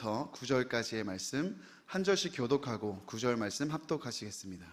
1절부터 9절까지의 말씀 한 절씩 교독하고 9절 말씀 합독하시겠습니다.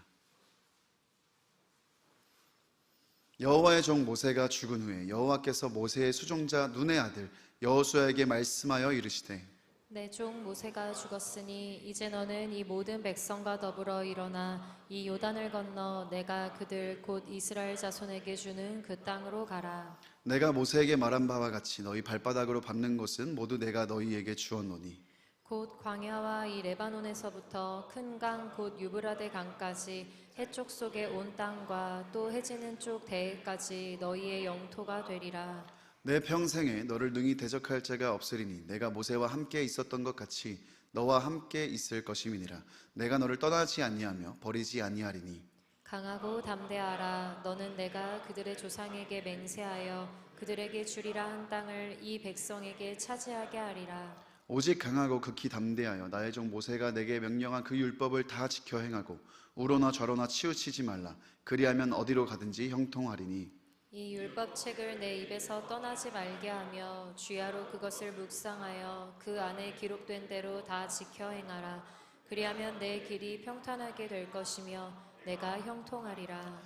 여호와의 종 모세가 죽은 후에 여호와께서 모세의 수종자 눈의 아들 여호수아에게 말씀하여 이르시되 내 종 모세가 죽었으니 이제 너는 이 모든 백성과 더불어 일어나 이 요단을 건너 내가 그들 곧 이스라엘 자손에게 주는 그 땅으로 가라. 내가 모세에게 말한 바와 같이 너희 발바닥으로 밟는 곳은 모두 내가 너희에게 주었노니 곧 광야와 이 레바논에서부터 큰 강 곧 유브라데 강까지 해쪽 속의 온 땅과 또 해지는 쪽 대해까지 너희의 영토가 되리라. 내 평생에 너를 능히 대적할 자가 없으리니 내가 모세와 함께 있었던 것 같이 너와 함께 있을 것임이니라. 내가 너를 떠나지 아니하며 버리지 아니하리니 강하고 담대하라. 너는 내가 그들의 조상에게 맹세하여 그들에게 주리라 한 땅을 이 백성에게 차지하게 하리라. 오직 강하고 극히 담대하여 나의 종 모세가 내게 명령한 그 율법을 다 지켜 행하고 우로나 저로나 치우치지 말라. 그리하면 어디로 가든지 형통하리니 이 율법책을 내 입에서 떠나지 말게 하며 주야로 그것을 묵상하여 그 안에 기록된 대로 다 지켜 행하라. 그리하면 내 길이 평탄하게 될 것이며 내가 형통하리라.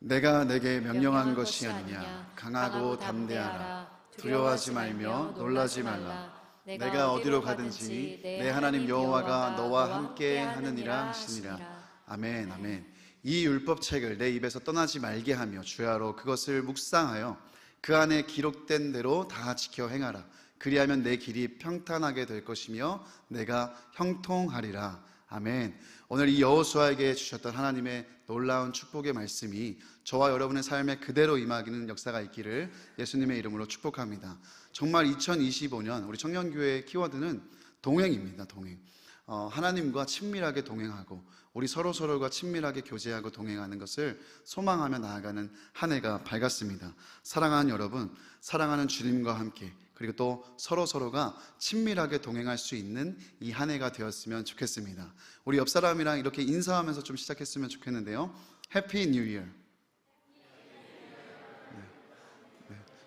내가 내게 명령한 것이 아니냐. 강하고 담대하라. 두려워하지 말며 놀라지 말라. 내가 어디로 가든지 내 하나님 여호와가 너와 함께 하느니라 하시니라. 아멘. 아멘. 이 율법책을 내 입에서 떠나지 말게 하며 주야로 그것을 묵상하여 그 안에 기록된 대로 다 지켜 행하라. 그리하면 내 길이 평탄하게 될 것이며 내가 형통하리라. 아멘. 오늘 이 여호수아에게 주셨던 하나님의 놀라운 축복의 말씀이 저와 여러분의 삶에 그대로 임하기는 역사가 있기를 예수님의 이름으로 축복합니다. 정말 2025년 우리 청년교회의 키워드는 동행입니다. 동행. 하나님과 친밀하게 동행하고 우리 서로가 친밀하게 교제하고 동행하는 것을 소망하며 나아가는 한 해가 밝았습니다. 사랑하는 여러분, 사랑하는 주님과 함께 그리고 또 서로가 친밀하게 동행할 수 있는 이 한 해가 되었으면 좋겠습니다. 우리 옆 사람이랑 이렇게 인사하면서 좀 시작했으면 좋겠는데요. 해피 뉴 이어.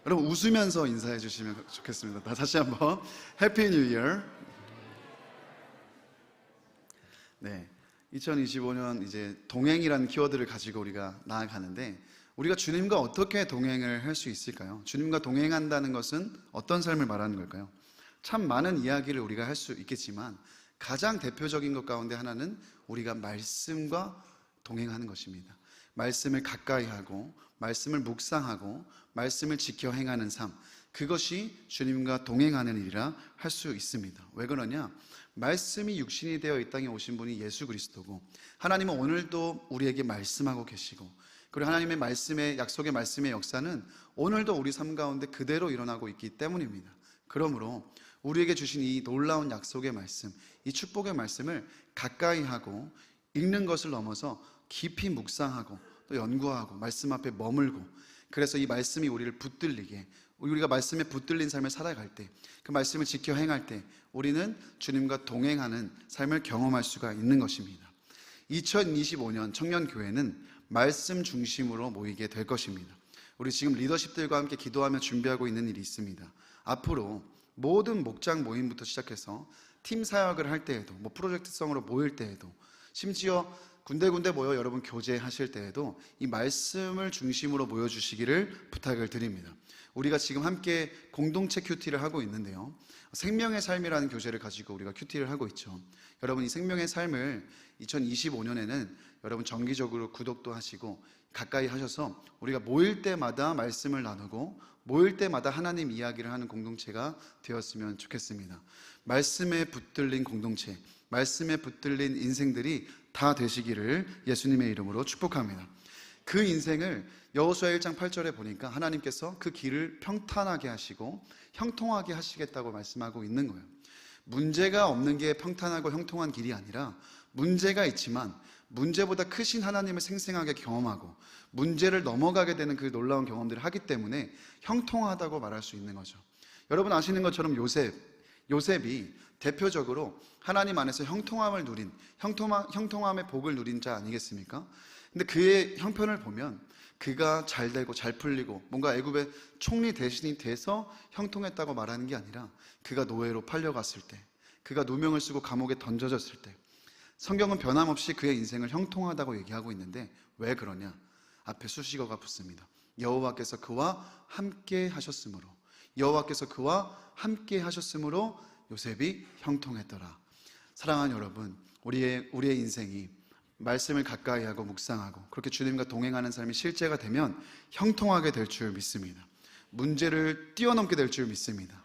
여러분 웃으면서 인사해 주시면 좋겠습니다. 다시 한번 해피 뉴 이어. 네, 2025년 이제 동행이라는 키워드를 가지고 우리가 나아가는데 우리가 주님과 어떻게 동행을 할 수 있을까요? 주님과 동행한다는 것은 어떤 삶을 말하는 걸까요? 참 많은 이야기를 우리가 할 수 있겠지만 가장 대표적인 것 가운데 하나는 우리가 말씀과 동행하는 것입니다. 말씀을 가까이 하고 말씀을 묵상하고 말씀을 지켜 행하는 삶, 그것이 주님과 동행하는 일이라 할 수 있습니다. 왜 그러냐? 말씀이 육신이 되어 이 땅에 오신 분이 예수 그리스도고 하나님은 오늘도 우리에게 말씀하고 계시고 그리고 하나님의 말씀의 약속의 말씀의 역사는 오늘도 우리 삶 가운데 그대로 일어나고 있기 때문입니다. 그러므로 우리에게 주신 이 놀라운 약속의 말씀, 이 축복의 말씀을 가까이 하고 읽는 것을 넘어서 깊이 묵상하고 또 연구하고 말씀 앞에 머물고 그래서 이 말씀이 우리를 붙들리게 우리가 말씀에 붙들린 삶을 살아갈 때 그 말씀을 지켜 행할 때 우리는 주님과 동행하는 삶을 경험할 수가 있는 것입니다. 2025년 청년교회는 말씀 중심으로 모이게 될 것입니다. 우리 지금 리더십들과 함께 기도하며 준비하고 있는 일이 있습니다. 앞으로 모든 목장 모임부터 시작해서 팀 사역을 할 때에도 프로젝트성으로 모일 때에도 심지어 군데군데 모여 여러분 교제하실 때에도 이 말씀을 중심으로 모여주시기를 부탁을 드립니다. 우리가 지금 함께 공동체 큐티를 하고 있는데요, 생명의 삶이라는 교재를 가지고 우리가 큐티를 하고 있죠. 여러분 이 생명의 삶을 2025년에는 여러분 정기적으로 구독도 하시고 가까이 하셔서 우리가 모일 때마다 말씀을 나누고 모일 때마다 하나님 이야기를 하는 공동체가 되었으면 좋겠습니다. 말씀에 붙들린 공동체, 말씀에 붙들린 인생들이 다 되시기를 예수님의 이름으로 축복합니다. 그 인생을 여호수아 1장 8절에 보니까 하나님께서 그 길을 평탄하게 하시고 형통하게 하시겠다고 말씀하고 있는 거예요. 문제가 없는 게 평탄하고 형통한 길이 아니라 문제가 있지만 문제보다 크신 하나님을 생생하게 경험하고 문제를 넘어가게 되는 그 놀라운 경험들을 하기 때문에 형통하다고 말할 수 있는 거죠. 여러분 아시는 것처럼 요셉이 대표적으로 하나님 안에서 형통함을 누린 형통함의 복을 누린 자 아니겠습니까? 근데 그의 형편을 보면 그가 잘 되고 잘 풀리고 뭔가 애굽의 총리 대신이 돼서 형통했다고 말하는 게 아니라 그가 노예로 팔려갔을 때 그가 누명을 쓰고 감옥에 던져졌을 때 성경은 변함없이 그의 인생을 형통하다고 얘기하고 있는데 왜 그러냐? 앞에 수식어가 붙습니다. 여호와께서 그와 함께 하셨으므로, 여호와께서 그와 함께 하셨으므로 요셉이 형통했더라. 사랑하는 여러분, 우리의 인생이 말씀을 가까이 하고 묵상하고 그렇게 주님과 동행하는 삶이 실제가 되면 형통하게 될 줄 믿습니다. 문제를 뛰어넘게 될 줄 믿습니다.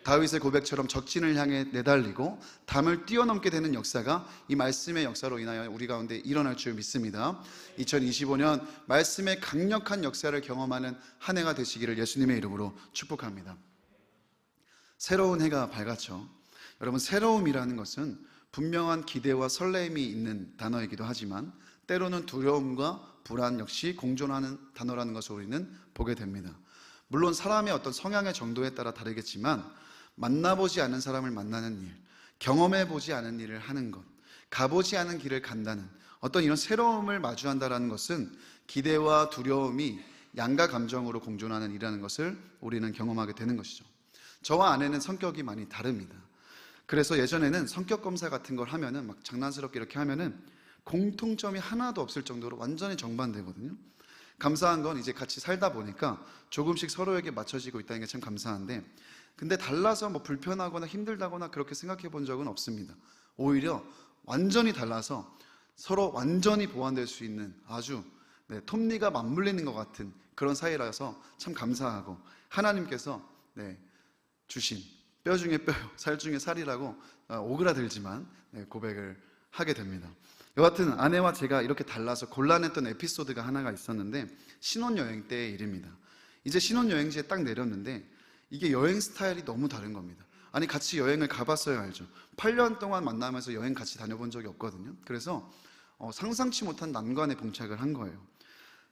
다윗의 고백처럼 적진을 향해 내달리고 담을 뛰어넘게 되는 역사가 이 말씀의 역사로 인하여 우리 가운데 일어날 줄 믿습니다. 2025년 말씀의 강력한 역사를 경험하는 한 해가 되시기를 예수님의 이름으로 축복합니다. 새로운 해가 밝았죠. 여러분, 새로움이라는 것은 분명한 기대와 설렘이 있는 단어이기도 하지만 때로는 두려움과 불안 역시 공존하는 단어라는 것을 우리는 보게 됩니다. 물론 사람의 어떤 성향의 정도에 따라 다르겠지만 만나보지 않은 사람을 만나는 일, 경험해보지 않은 일을 하는 것, 가보지 않은 길을 간다는 어떤 이런 새로움을 마주한다는 것은 기대와 두려움이 양가 감정으로 공존하는 일이라는 것을 우리는 경험하게 되는 것이죠. 저와 아내는 성격이 많이 다릅니다. 그래서 예전에는 성격 검사 같은 걸 하면은 막 장난스럽게 이렇게 하면은 공통점이 하나도 없을 정도로 완전히 정반대거든요. 감사한 건 이제 같이 살다 보니까 조금씩 서로에게 맞춰지고 있다는 게 참 감사한데, 근데 달라서 뭐 불편하거나 힘들다거나 그렇게 생각해 본 적은 없습니다. 오히려 완전히 달라서 서로 완전히 보완될 수 있는 아주 톱니가 맞물리는 것 같은 그런 사이라서 참 감사하고, 하나님께서 주신 뼈 중에 뼈요, 살 중에 살이라고 오그라들지만 고백을 하게 됩니다. 여하튼 아내와 제가 이렇게 달라서 곤란했던 에피소드가 하나가 있었는데, 신혼여행 때의 일입니다. 이제 신혼여행지에 딱 내렸는데 이게 여행 스타일이 너무 다른 겁니다. 아니, 같이 여행을 가봤어야 알죠. 8년 동안 만나면서 여행 같이 다녀본 적이 없거든요. 그래서 상상치 못한 난관에 봉착을 한 거예요.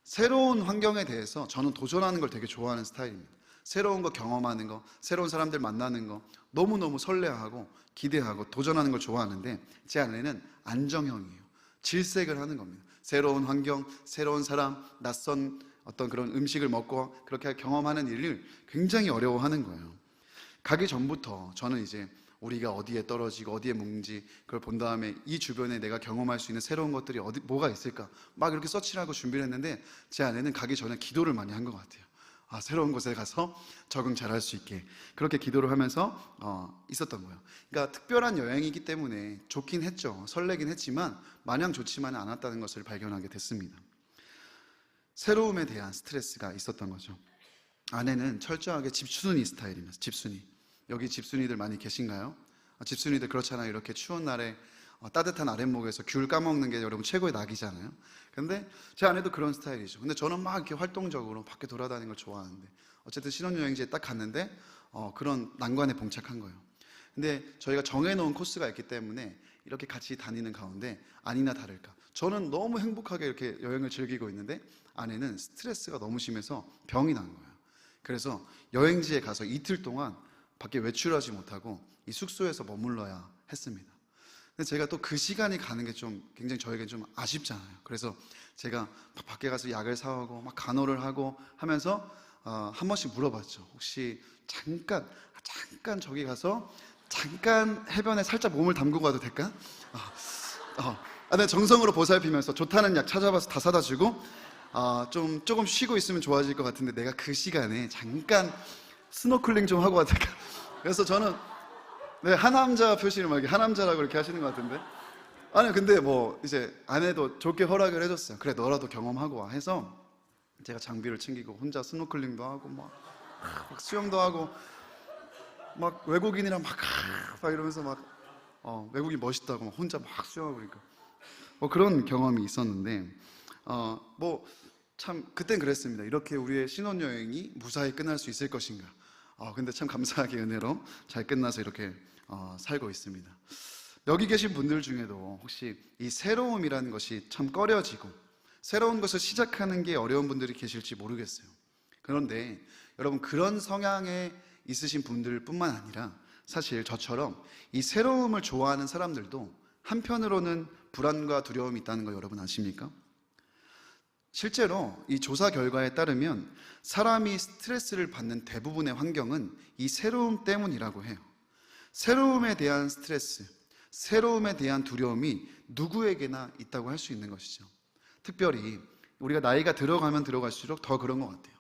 새로운 환경에 대해서 저는 도전하는 걸 되게 좋아하는 스타일입니다. 새로운 거 경험하는 거, 새로운 사람들 만나는 거 너무너무 설레하고 기대하고 도전하는 걸 좋아하는데, 제 아내는 안정형이에요. 질색을 하는 겁니다. 새로운 환경, 새로운 사람, 낯선 어떤 그런 음식을 먹고 그렇게 경험하는 일을 굉장히 어려워하는 거예요. 가기 전부터 저는 이제 우리가 어디에 떨어지고 어디에 묵는지 그걸 본 다음에 이 주변에 내가 경험할 수 있는 새로운 것들이 뭐가 있을까 막 이렇게 서치를 하고 준비를 했는데, 제 아내는 가기 전에 기도를 많이 한 것 같아요. 새로운 곳에 가서 적응 잘할 수 있게 그렇게 기도를 하면서 있었던 거예요. 그러니까 특별한 여행이기 때문에 좋긴 했죠. 설레긴 했지만 마냥 좋지만은 않았다는 것을 발견하게 됐습니다. 새로움에 대한 스트레스가 있었던 거죠. 아내는 철저하게 집순이 스타일입니다. 집순이. 여기 집순이들 많이 계신가요? 집순이들 그렇잖아요. 이렇게 추운 날에 따뜻한 아랫목에서 귤 까먹는 게 여러분 최고의 낙이잖아요. 근데 제 아내도 그런 스타일이죠. 근데 저는 막 이렇게 활동적으로 밖에 돌아다니는 걸 좋아하는데, 어쨌든 신혼여행지에 딱 갔는데 그런 난관에 봉착한 거예요. 근데 저희가 정해놓은 코스가 있기 때문에 이렇게 같이 다니는 가운데 아니나 다를까 저는 너무 행복하게 이렇게 여행을 즐기고 있는데 아내는 스트레스가 너무 심해서 병이 난 거예요. 그래서 여행지에 가서 이틀 동안 밖에 외출하지 못하고 이 숙소에서 머물러야 했습니다. 근데 제가 또 그 시간이 가는 게 좀 굉장히 저에겐 좀 아쉽잖아요. 그래서 제가 밖에 가서 약을 사오고 막 간호를 하고 하면서 한 번씩 물어봤죠. 혹시 잠깐 저기 가서 잠깐 해변에 살짝 몸을 담그고 가도 될까? 내가 정성으로 보살피면서 좋다는 약 찾아봐서 다 사다 주고 조금 쉬고 있으면 좋아질 것 같은데 내가 그 시간에 잠깐 스노클링 좀 하고 와도 될까? 그래서 저는 하남자 표시를 막 하남자라고 이렇게 하시는 것 같은데, 아니 근데 뭐 이제 아내도 좋게 허락을 해줬어요. 그래 너라도 경험하고 와 해서 제가 장비를 챙기고 혼자 스노클링도 하고 막 수영도 하고 막 외국인이랑 막 이러면서 막 외국인 멋있다고 막 혼자 막 수영하고 그러니까 그런 경험이 있었는데 뭐 참 그땐 그랬습니다. 이렇게 우리의 신혼여행이 무사히 끝날 수 있을 것인가. 근데 참 감사하게 은혜로 잘 끝나서 이렇게 살고 있습니다. 여기 계신 분들 중에도 혹시 이 새로움이라는 것이 참 꺼려지고 새로운 것을 시작하는 게 어려운 분들이 계실지 모르겠어요. 그런데 여러분, 그런 성향에 있으신 분들 뿐만 아니라 사실 저처럼 이 새로움을 좋아하는 사람들도 한편으로는 불안과 두려움이 있다는 거 여러분 아십니까? 실제로 이 조사 결과에 따르면 사람이 스트레스를 받는 대부분의 환경은 이 새로움 때문이라고 해요. 새로움에 대한 스트레스, 새로움에 대한 두려움이 누구에게나 있다고 할 수 있는 것이죠. 특별히 우리가 나이가 들어가면 들어갈수록 더 그런 것 같아요.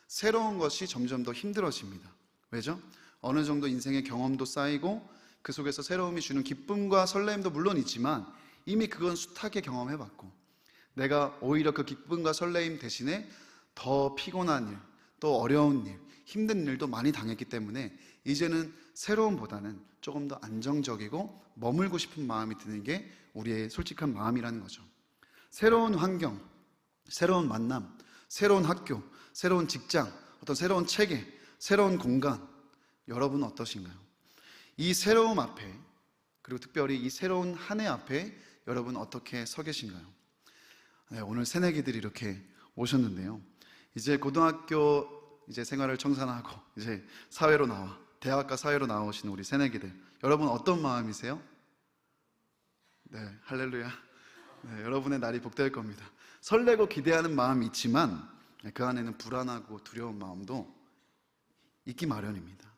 새로운 것이 점점 더 힘들어집니다. 왜죠? 어느 정도 인생의 경험도 쌓이고 그 속에서 새로움이 주는 기쁨과 설렘도 물론 있지만 이미 그건 숱하게 경험해봤고, 내가 오히려 그 기쁨과 설레임 대신에 더 피곤한 일, 또 어려운 일, 힘든 일도 많이 당했기 때문에 이제는 새로움보다는 조금 더 안정적이고 머물고 싶은 마음이 드는 게 우리의 솔직한 마음이라는 거죠. 새로운 환경, 새로운 만남, 새로운 학교, 새로운 직장, 어떤 새로운 체계, 새로운 공간, 여러분은 어떠신가요? 이 새로움 앞에, 그리고 특별히 이 새로운 한 해 앞에 여러분 어떻게 서 계신가요? 네, 오늘 새내기들이 이렇게 오셨는데요. 이제 고등학교 이제 생활을 청산하고 이제 사회로 나와, 대학과 사회로 나오시는 우리 새내기들, 여러분 어떤 마음이세요? 네, 할렐루야. 네, 여러분의 날이 복될 겁니다. 설레고 기대하는 마음이 있지만 그 안에는 불안하고 두려운 마음도 있기 마련입니다.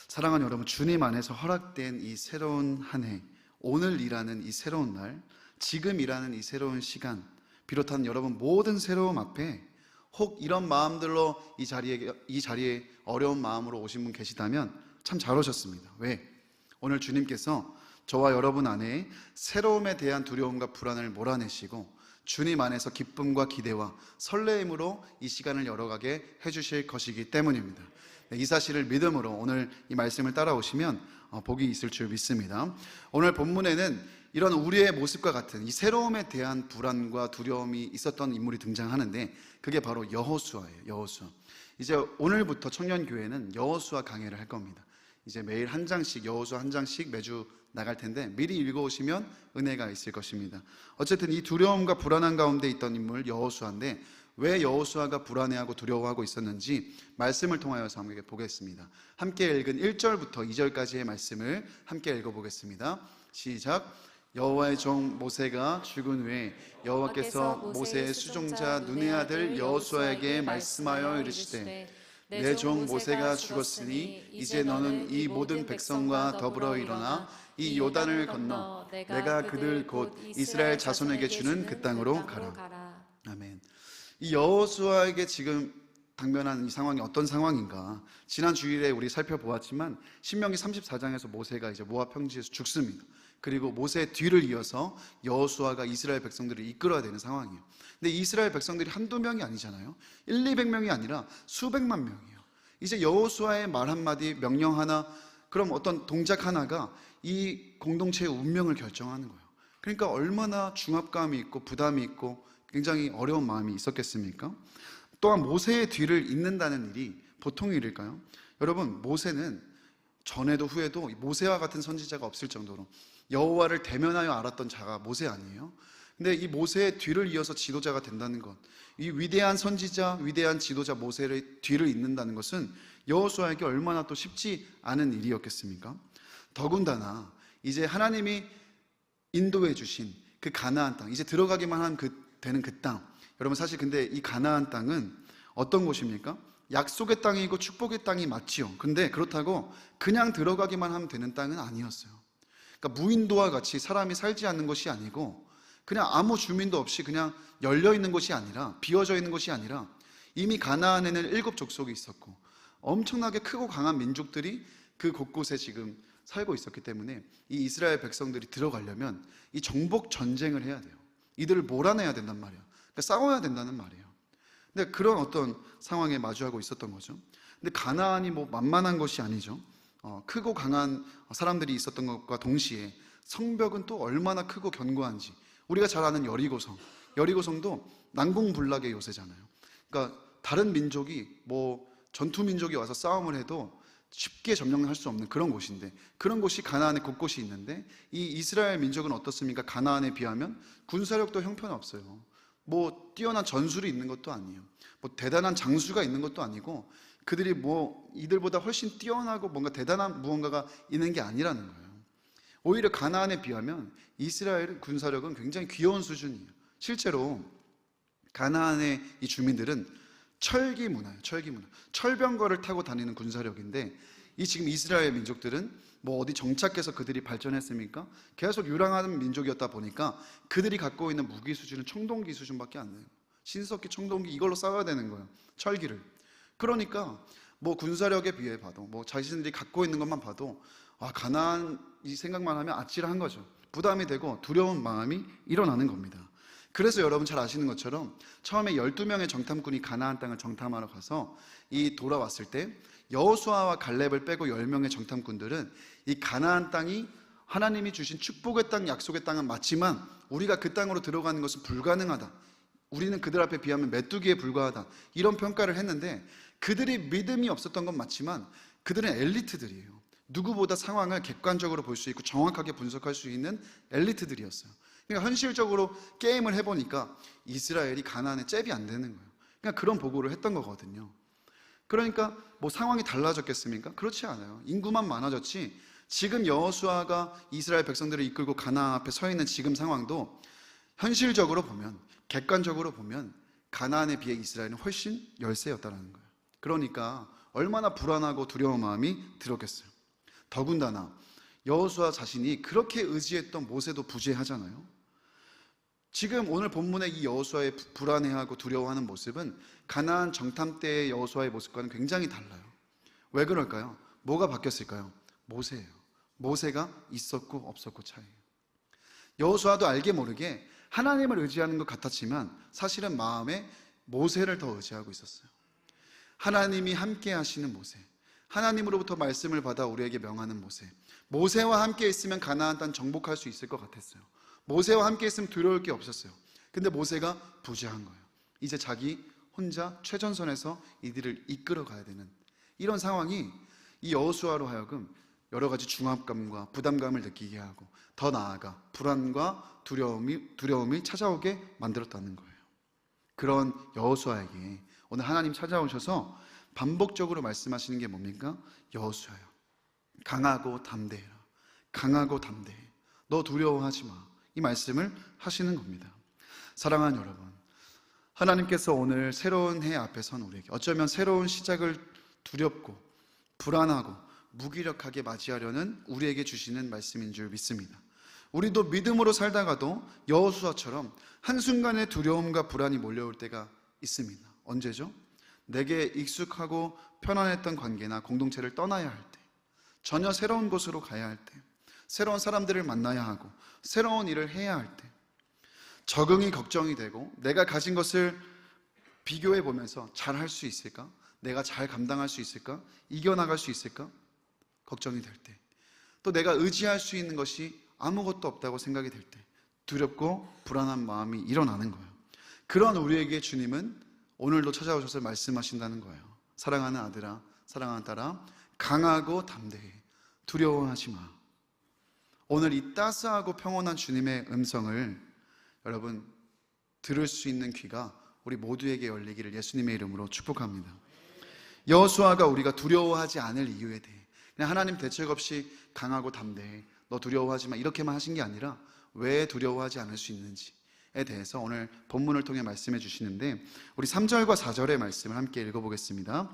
사랑하는 여러분, 주님 안에서 허락된 이 새로운 한 해, 오늘이라는 이 새로운 날, 지금이라는 이 새로운 시간, 비롯한 여러분 모든 새로움 앞에 혹 이런 마음들로 이 자리에 어려운 마음으로 오신 분 계시다면 참 잘 오셨습니다. 왜? 오늘 주님께서 저와 여러분 안에 새로움에 대한 두려움과 불안을 몰아내시고 주님 안에서 기쁨과 기대와 설레임으로 이 시간을 열어가게 해주실 것이기 때문입니다. 이 사실을 믿음으로 오늘 이 말씀을 따라오시면 복이 있을 줄 믿습니다. 오늘 본문에는 이런 우리의 모습과 같은 이 새로움에 대한 불안과 두려움이 있었던 인물이 등장하는데 그게 바로 여호수아예요. 여호수아. 이제 오늘부터 청년교회는 여호수아 강해를 할 겁니다. 이제 매일 한 장씩, 여호수아 한 장씩 매주 나갈 텐데 미리 읽어오시면 은혜가 있을 것입니다. 어쨌든 이 두려움과 불안한 가운데 있던 인물 여호수아인데 왜 여호수아가 불안해하고 두려워하고 있었는지 말씀을 통하여서 함께 보겠습니다. 함께 읽은 1절부터 2절까지의 말씀을 함께 읽어보겠습니다. 시작. 여호와의 종 모세가 죽은 후에 여호와께서 모세의 수종자 눈의 아들 여호수아에게 말씀하여 이르시되 내 종 모세가 죽었으니 이제 너는 이 모든 백성과 더불어 일어나 이 요단을 건너 내가 그들 곧 이스라엘 자손에게 주는 그 땅으로 가라. 아멘. 이 여호수아에게 지금 당면한 이 상황이 어떤 상황인가? 지난 주일에 우리 살펴보았지만 신명기 34장에서 모세가 이제 모압 평지에서 죽습니다. 그리고 모세의 뒤를 이어서 여호수아가 이스라엘 백성들을 이끌어야 되는 상황이에요. 근데 이스라엘 백성들이 한두 명이 아니잖아요. 200명이 아니라 수백만 명이에요. 이제 여호수아의 말 한마디, 명령 하나, 그럼 어떤 동작 하나가 이 공동체의 운명을 결정하는 거예요. 그러니까 얼마나 중압감이 있고 부담이 있고 굉장히 어려운 마음이 있었겠습니까? 또한 모세의 뒤를 잇는다는 일이 보통 일일까요? 여러분, 모세는 전에도 후에도 모세와 같은 선지자가 없을 정도로 여호와를 대면하여 알았던 자가 모세 아니에요? 근데 이 모세의 뒤를 이어서 지도자가 된다는 것, 이 위대한 선지자, 위대한 지도자 모세의 뒤를 잇는다는 것은 여호수아에게 얼마나 또 쉽지 않은 일이었겠습니까? 더군다나 이제 하나님이 인도해 주신 그 가나안 땅, 이제 들어가기만 하면 되는 그 땅. 여러분 사실 근데 이 가나안 땅은 어떤 곳입니까? 약속의 땅이고 축복의 땅이 맞지요. 근데 그렇다고 그냥 들어가기만 하면 되는 땅은 아니었어요. 그러니까 무인도와 같이 사람이 살지 않는 것이 아니고 그냥 아무 주민도 없이 그냥 열려 있는 곳이 아니라, 비어져 있는 곳이 아니라 이미 가나안에는 7 족속이 있었고 엄청나게 크고 강한 민족들이 그 곳곳에 지금 살고 있었기 때문에 이 이스라엘 백성들이 들어가려면 이 정복 전쟁을 해야 돼요. 이들을 몰아내야 된단 말이에요. 그러니까 싸워야 된다는 말이에요. 근데 그런 어떤 상황에 마주하고 있었던 거죠. 근데 가나안이 뭐 만만한 것이 아니죠. 크고 강한 사람들이 있었던 것과 동시에 성벽은 또 얼마나 크고 견고한지, 우리가 잘 아는 여리고성도 난공불락의 요새잖아요. 그러니까 다른 민족이 뭐 전투 민족이 와서 싸움을 해도 쉽게 점령할 수 없는 그런 곳인데, 그런 곳이 가나안에 곳곳이 있는데 이 이스라엘 민족은 어떻습니까? 가나안에 비하면 군사력도 형편없어요. 뭐 뛰어난 전술이 있는 것도 아니에요. 뭐 대단한 장수가 있는 것도 아니고 그들이 뭐 이들보다 훨씬 뛰어나고 뭔가 대단한 무언가가 있는 게 아니라는 거예요. 오히려 가나안에 비하면 이스라엘의 군사력은 굉장히 귀여운 수준이에요. 실제로 가나안의 이 주민들은 철기 문화예요. 철병거를 타고 다니는 군사력인데 이 지금 이스라엘 민족들은 뭐 어디 정착해서 그들이 발전했습니까? 계속 유랑하는 민족이었다 보니까 그들이 갖고 있는 무기 수준은 청동기 수준밖에 안 돼요. 신석기, 청동기 이걸로 싸워야 되는 거예요. 철기를. 그러니까 뭐 군사력에 비해 봐도 뭐 자신들이 갖고 있는 것만 봐도 가나안 이 생각만 하면 아찔한 거죠. 부담이 되고 두려운 마음이 일어나는 겁니다. 그래서 여러분 잘 아시는 것처럼 처음에 12명의 정탐꾼이 가나안 땅을 정탐하러 가서 이 돌아왔을 때 여호수아와 갈렙을 빼고 10명의 정탐꾼들은 이 가나안 땅이 하나님이 주신 축복의 땅, 약속의 땅은 맞지만 우리가 그 땅으로 들어가는 것은 불가능하다. 우리는 그들 앞에 비하면 메뚜기에 불과하다. 이런 평가를 했는데 그들이 믿음이 없었던 건 맞지만 그들은 엘리트들이에요. 누구보다 상황을 객관적으로 볼 수 있고 정확하게 분석할 수 있는 엘리트들이었어요. 그러니까 현실적으로 게임을 해보니까 이스라엘이 가나안에 잽이 안 되는 거예요. 그러니까 그런 보고를 했던 거거든요. 그러니까 뭐 상황이 달라졌겠습니까? 그렇지 않아요. 인구만 많아졌지 지금 여호수아가 이스라엘 백성들을 이끌고 가나안 앞에 서 있는 지금 상황도 현실적으로 보면, 객관적으로 보면 가나안에 비해 이스라엘은 훨씬 열세였다는 거예요. 그러니까 얼마나 불안하고 두려운 마음이 들었겠어요. 더군다나 여호수아 자신이 그렇게 의지했던 모세도 부재하잖아요. 지금 오늘 본문의 이 여호수아의 불안해하고 두려워하는 모습은 가나안 정탐 때의 여호수아의 모습과는 굉장히 달라요. 왜 그럴까요? 뭐가 바뀌었을까요? 모세예요. 모세가 있었고 없었고 차이예요. 여호수아도 알게 모르게 하나님을 의지하는 것 같았지만 사실은 마음에 모세를 더 의지하고 있었어요. 하나님이 함께 하시는 모세, 하나님으로부터 말씀을 받아 우리에게 명하는 모세, 모세와 함께 있으면 가나안 땅 정복할 수 있을 것 같았어요. 모세와 함께 있으면 두려울 게 없었어요. 근데 모세가 부재한 거예요. 이제 자기 혼자 최전선에서 이들을 이끌어 가야 되는 이런 상황이 이 여호수아로 하여금 여러 가지 중압감과 부담감을 느끼게 하고 더 나아가 불안과 두려움이 찾아오게 만들었다는 거예요. 그런 여호수아에게 오늘 하나님 찾아오셔서 반복적으로 말씀하시는 게 뭡니까? 여호수아야, 강하고 담대해라. 강하고 담대해. 너 두려워하지 마. 이 말씀을 하시는 겁니다. 사랑하는 여러분, 하나님께서 오늘 새로운 해 앞에 선 우리에게 어쩌면 새로운 시작을 두렵고 불안하고 무기력하게 맞이하려는 우리에게 주시는 말씀인 줄 믿습니다. 우리도 믿음으로 살다가도 여호수아처럼 한순간에 두려움과 불안이 몰려올 때가 있습니다. 언제죠? 내게 익숙하고 편안했던 관계나 공동체를 떠나야 할 때, 전혀 새로운 곳으로 가야 할 때, 새로운 사람들을 만나야 하고 새로운 일을 해야 할 때, 적응이 걱정이 되고 내가 가진 것을 비교해 보면서 잘 할 수 있을까? 내가 잘 감당할 수 있을까? 이겨나갈 수 있을까? 걱정이 될 때, 또 내가 의지할 수 있는 것이 아무것도 없다고 생각이 될 때 두렵고 불안한 마음이 일어나는 거예요. 그런 우리에게 주님은 오늘도 찾아오셔서 말씀하신다는 거예요. 사랑하는 아들아, 사랑하는 딸아, 강하고 담대해. 두려워하지 마. 오늘 이 따스하고 평온한 주님의 음성을 여러분 들을 수 있는 귀가 우리 모두에게 열리기를 예수님의 이름으로 축복합니다. 여호수아가 우리가 두려워하지 않을 이유에 대해 그냥 하나님 대책 없이 강하고 담대해, 너 두려워하지 마 이렇게만 하신 게 아니라 왜 두려워하지 않을 수 있는지에 대해서 오늘 본문을 통해 말씀해 주시는데 우리 3절과 4절의 말씀을 함께 읽어보겠습니다.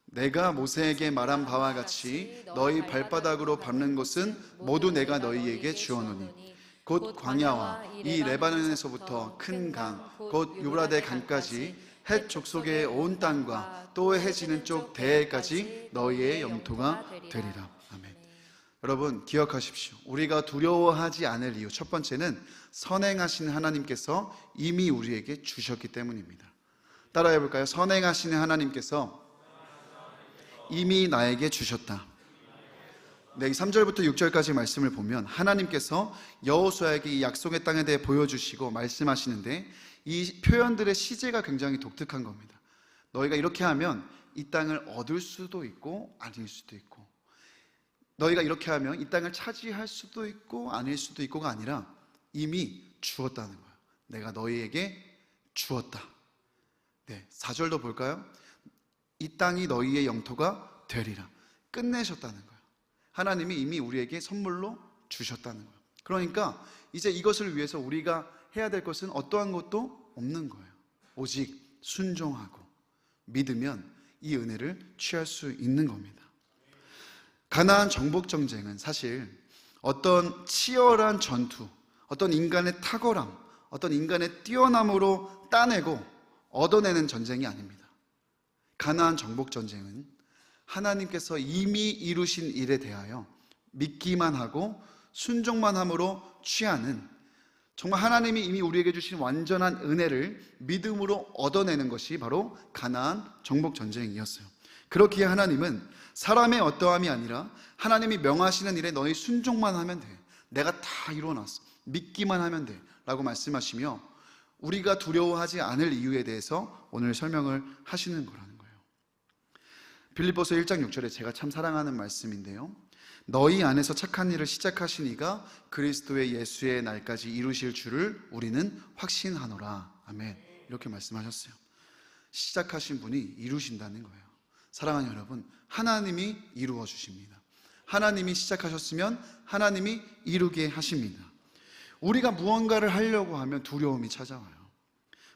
내가 모세에게 말한 바와 같이 너희 발바닥으로 밟는 곳은 모두 내가 너희에게 주어노니 곧 광야와 이 레바논에서부터 큰 강 곧 유브라데 강까지 헷 족속의 온 땅과 또 해지는 쪽 대해까지 너희의 영토가 되리라. 아멘. 여러분 기억하십시오. 우리가 두려워하지 않을 이유 첫 번째는 선행하시는 하나님께서 이미 우리에게 주셨기 때문입니다. 따라해 볼까요? 선행하시는 하나님께서 이미 나에게 주셨다. 네, 3절부터 6절까지 말씀을 보면 하나님께서 여호수아에게 이 약속의 땅에 대해 보여주시고 말씀하시는데 이 표현들의 시제가 굉장히 독특한 겁니다. 너희가 이렇게 하면 이 땅을 얻을 수도 있고 아닐 수도 있고, 너희가 이렇게 하면 이 땅을 차지할 수도 있고 아닐 수도 있고가 아니라 이미 주었다는 거예요. 내가 너희에게 주었다. 네, 4절도 볼까요? 이 땅이 너희의 영토가 되리라. 끝내셨다는 거예요. 하나님이 이미 우리에게 선물로 주셨다는 거예요. 그러니까 이제 이것을 위해서 우리가 해야 될 것은 어떠한 것도 없는 거예요. 오직 순종하고 믿으면 이 은혜를 취할 수 있는 겁니다. 가나안 정복 전쟁은 사실 어떤 치열한 전투, 어떤 인간의 탁월함, 어떤 인간의 뛰어남으로 따내고 얻어내는 전쟁이 아닙니다. 가나안 정복 전쟁은 하나님께서 이미 이루신 일에 대하여 믿기만 하고 순종만 함으로 취하는, 정말 하나님이 이미 우리에게 주신 완전한 은혜를 믿음으로 얻어내는 것이 바로 가나안 정복 전쟁이었어요. 그렇기에 하나님은 사람의 어떠함이 아니라 하나님이 명하시는 일에 너희 순종만 하면 돼, 내가 다 이루어놨어, 믿기만 하면 돼 라고 말씀하시며 우리가 두려워하지 않을 이유에 대해서 오늘 설명을 하시는 거라는 거예요. 빌립보서 1장 6절에 제가 참 사랑하는 말씀인데요, 너희 안에서 착한 일을 시작하신 이가 그리스도의 예수의 날까지 이루실 줄을 우리는 확신하노라. 아멘. 이렇게 말씀하셨어요. 시작하신 분이 이루신다는 거예요. 사랑하는 여러분, 하나님이 이루어 주십니다. 하나님이 시작하셨으면 하나님이 이루게 하십니다. 우리가 무언가를 하려고 하면 두려움이 찾아와요.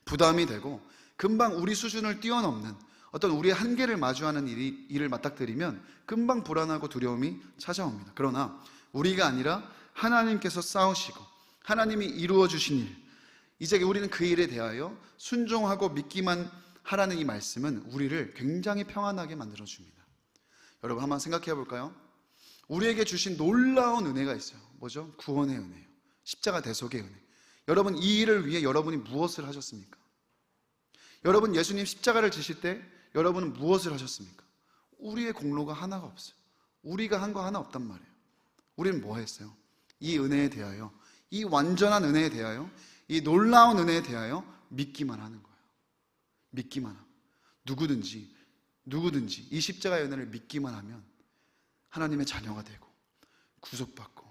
부담이 되고 금방 우리 수준을 뛰어넘는 어떤 우리의 한계를 마주하는 일을 맞닥뜨리면 금방 불안하고 두려움이 찾아옵니다. 그러나 우리가 아니라 하나님께서 싸우시고 하나님이 이루어 주신 일, 이제 우리는 그 일에 대하여 순종하고 믿기만 하라는 이 말씀은 우리를 굉장히 평안하게 만들어줍니다. 여러분 한번 생각해 볼까요? 우리에게 주신 놀라운 은혜가 있어요. 뭐죠? 구원의 은혜요, 십자가 대속의 은혜. 여러분, 이 일을 위해 여러분이 무엇을 하셨습니까? 여러분, 예수님 십자가를 지실 때 여러분은 무엇을 하셨습니까? 우리의 공로가 하나가 없어요. 우리가 한 거 하나 없단 말이에요. 우리는 뭐 했어요? 이 은혜에 대하여, 이 완전한 은혜에 대하여, 이 놀라운 은혜에 대하여 믿기만 하는 거예요. 믿기만 하면 누구든지 이 십자가의 은혜를 믿기만 하면 하나님의 자녀가 되고 구속받고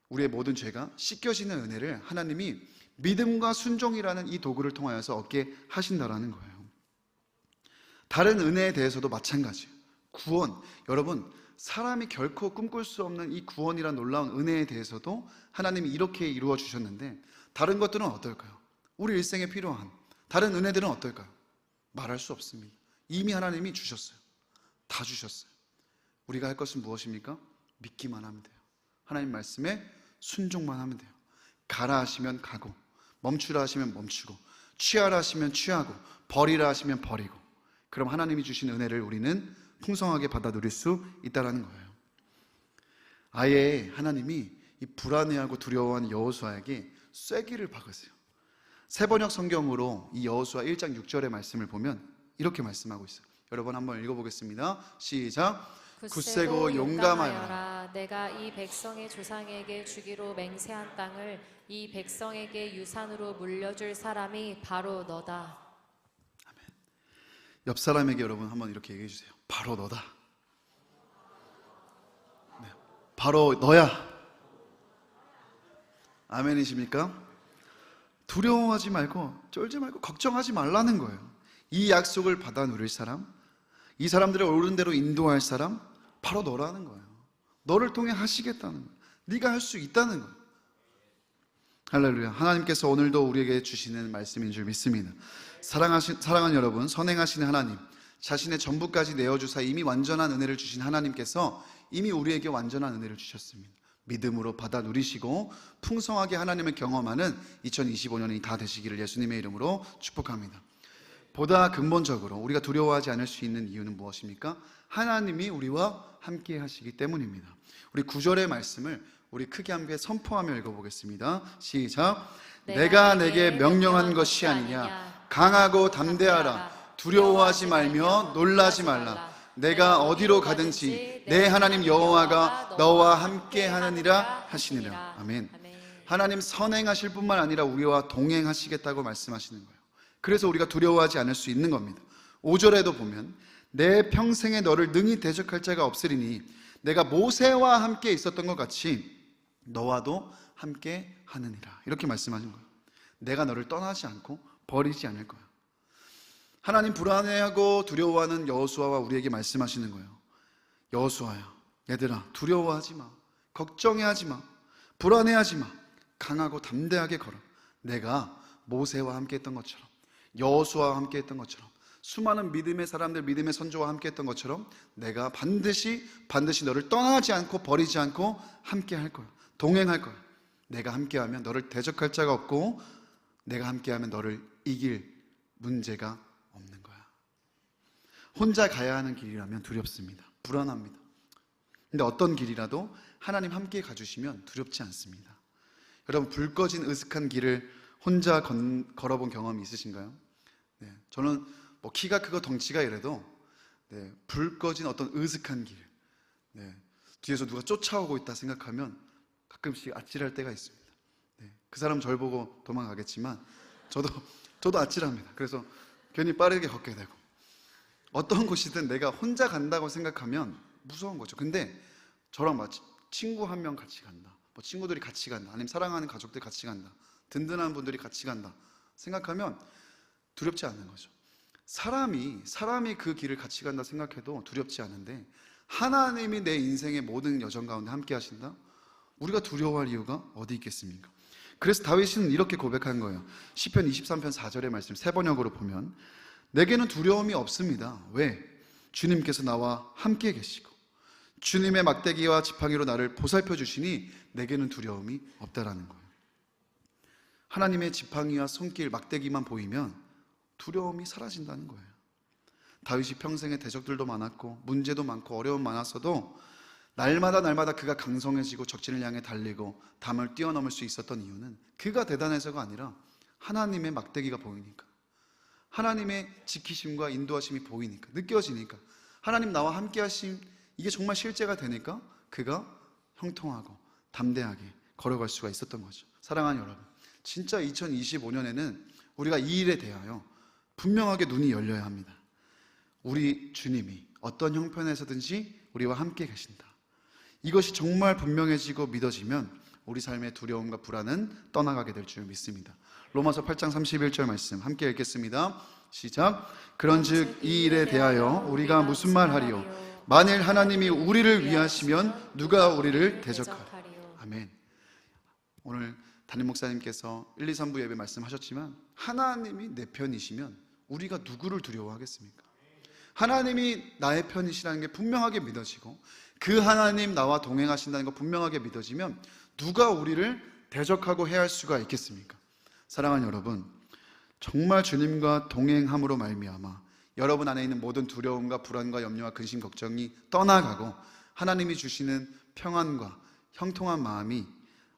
우리의 모든 죄가 씻겨지는 은혜를 하나님이 믿음과 순종이라는 이 도구를 통하여서 얻게 하신다라는 거예요. 다른 은혜에 대해서도 마찬가지예요. 구원, 여러분, 사람이 결코 꿈꿀 수 없는 이 구원이란 놀라운 은혜에 대해서도 하나님이 이렇게 이루어 주셨는데 다른 것들은 어떨까요? 우리 일생에 필요한 다른 은혜들은 어떨까요? 말할 수 없습니다. 이미 하나님이 주셨어요. 다 주셨어요. 우리가 할 것은 무엇입니까? 믿기만 하면 돼요. 하나님 말씀에 순종만 하면 돼요. 가라 하시면 가고, 멈추라 하시면 멈추고, 취하라 하시면 취하고, 버리라 하시면 버리고, 그럼 하나님이 주신 은혜를 우리는 풍성하게 받아 누릴 수 있다는 거예요. 아예 하나님이 이 불안해하고 두려워하는 여호수아에게 쐐기를 박으세요. 세번역 성경으로 이 여호수아 1장 6절의 말씀을 보면 이렇게 말씀하고 있어요. 여러분 한번 읽어보겠습니다. 시작. 굳세고 용감하여라. 내가 이 백성의 조상에게 주기로 맹세한 땅을 이 백성에게 유산으로 물려줄 사람이 바로 너다. 아멘. 옆 사람에게 여러분 한번 이렇게 얘기해 주세요. 바로 너다. 네, 바로 너야. 아멘이십니까? 두려워하지 말고 쫄지 말고 걱정하지 말라는 거예요. 이 약속을 받아 누릴 사람, 이 사람들을 옳은 대로 인도할 사람, 바로 너라는 거예요. 너를 통해 하시겠다는 거예요. 네가 할 수 있다는 거예요. 할렐루야. 하나님께서 오늘도 우리에게 주시는 말씀인 줄 믿습니다. 사랑하는 여러분, 선행하시는 하나님, 자신의 전부까지 내어주사 이미 완전한 은혜를 주신 하나님께서 이미 우리에게 완전한 은혜를 주셨습니다. 믿음으로 받아 누리시고 풍성하게 하나님을 경험하는 2025년이 다 되시기를 예수님의 이름으로 축복합니다. 보다 근본적으로 우리가 두려워하지 않을 수 있는 이유는 무엇입니까? 하나님이 우리와 함께 하시기 때문입니다. 우리 9절의 말씀을 우리 크게 함께 선포하며 읽어보겠습니다. 시작. 내가 내게 명령한 것이 아니냐. 강하고 담대하라. 두려워하지 말며 놀라지 말라. 내가 어디로 가든지 내 하나님 여호와가 너와 함께 하느니라 하시니라. 아멘. 하나님 선행하실 뿐만 아니라 우리와 동행하시겠다고 말씀하시는 거예요. 그래서 우리가 두려워하지 않을 수 있는 겁니다. 5절에도 보면 내 평생에 너를 능히 대적할 자가 없으리니 내가 모세와 함께 있었던 것 같이 너와도 함께 하느니라. 이렇게 말씀하신 거예요. 내가 너를 떠나지 않고 버리지 않을 거야. 하나님 불안해하고 두려워하는 여호수아와 우리에게 말씀하시는 거예요. 여호수아야, 얘들아 두려워하지 마, 걱정해하지 마, 불안해하지 마. 강하고 담대하게 걸어. 내가 모세와 함께 했던 것처럼, 여호수아와 함께 했던 것처럼 수많은 믿음의 사람들, 믿음의 선조와 함께 했던 것처럼 내가 반드시 너를 떠나지 않고 버리지 않고 함께 할 거야. 동행할 거야. 내가 함께하면 너를 대적할 자가 없고 내가 함께하면 너를 이길 문제가 없는 거야. 혼자 가야 하는 길이라면 두렵습니다. 불안합니다. 근데 어떤 길이라도 하나님 함께 가주시면 두렵지 않습니다. 여러분, 불 꺼진 으슥한 길을 혼자 걸어본 경험이 있으신가요? 네, 저는 뭐 키가 크고 덩치가 이래도 불 꺼진 어떤 으슥한 길, 뒤에서 누가 쫓아오고 있다 생각하면 가끔씩 아찔할 때가 있습니다. 그 사람 절 보고 도망가겠지만 저도 아찔합니다. 그래서 괜히 빠르게 걷게 되고, 어떤 곳이든 내가 혼자 간다고 생각하면 무서운 거죠. 근데 저랑 마치 친구 한 명 같이 간다, 뭐 친구들이 같이 간다, 아니면 사랑하는 가족들 같이 간다, 든든한 분들이 같이 간다 생각하면 두렵지 않는 거죠. 사람이 그 길을 같이 간다 생각해도 두렵지 않은데, 하나님이 내 인생의 모든 여정 가운데 함께 하신다? 우리가 두려워할 이유가 어디 있겠습니까? 그래서 다윗은 이렇게 고백한 거예요. 시편 23편 4절의 말씀 세 번역으로 보면, 내게는 두려움이 없습니다. 왜? 주님께서 나와 함께 계시고 주님의 막대기와 지팡이로 나를 보살펴 주시니 내게는 두려움이 없다라는 거예요. 하나님의 지팡이와 손길, 막대기만 보이면 두려움이 사라진다는 거예요. 다윗이 평생에 대적들도 많았고 문제도 많고 어려움 많았어도 날마다 그가 강성해지고 적진을 향해 달리고 담을 뛰어넘을 수 있었던 이유는 그가 대단해서가 아니라 하나님의 막대기가 보이니까, 하나님의 지키심과 인도하심이 보이니까, 느껴지니까, 하나님 나와 함께 하심, 이게 정말 실제가 되니까 그가 형통하고 담대하게 걸어갈 수가 있었던 거죠. 사랑하는 여러분, 진짜 2025년에는 우리가 이 일에 대하여 분명하게 눈이 열려야 합니다. 우리 주님이 어떤 형편에서든지 우리와 함께 계신다. 이것이 정말 분명해지고 믿어지면 우리 삶의 두려움과 불안은 떠나가게 될 줄 믿습니다. 로마서 8장 31절 말씀 함께 읽겠습니다. 시작. 그런즉 이 일에 대하여 우리가 무슨 말하리요? 만일 하나님이 우리를 위하시면 누가 우리를 대적하리요? 아멘. 오늘 담임 목사님께서 1, 2, 3부 예배 말씀하셨지만, 하나님이 내 편이시면 우리가 누구를 두려워하겠습니까? 하나님이 나의 편이시라는 게 분명하게 믿어지고 그 하나님 나와 동행하신다는 거 분명하게 믿어지면 누가 우리를 대적하고 해할 수가 있겠습니까? 사랑하는 여러분, 정말 주님과 동행함으로 말미암아 여러분 안에 있는 모든 두려움과 불안과 염려와 근심 걱정이 떠나가고 하나님이 주시는 평안과 형통한 마음이,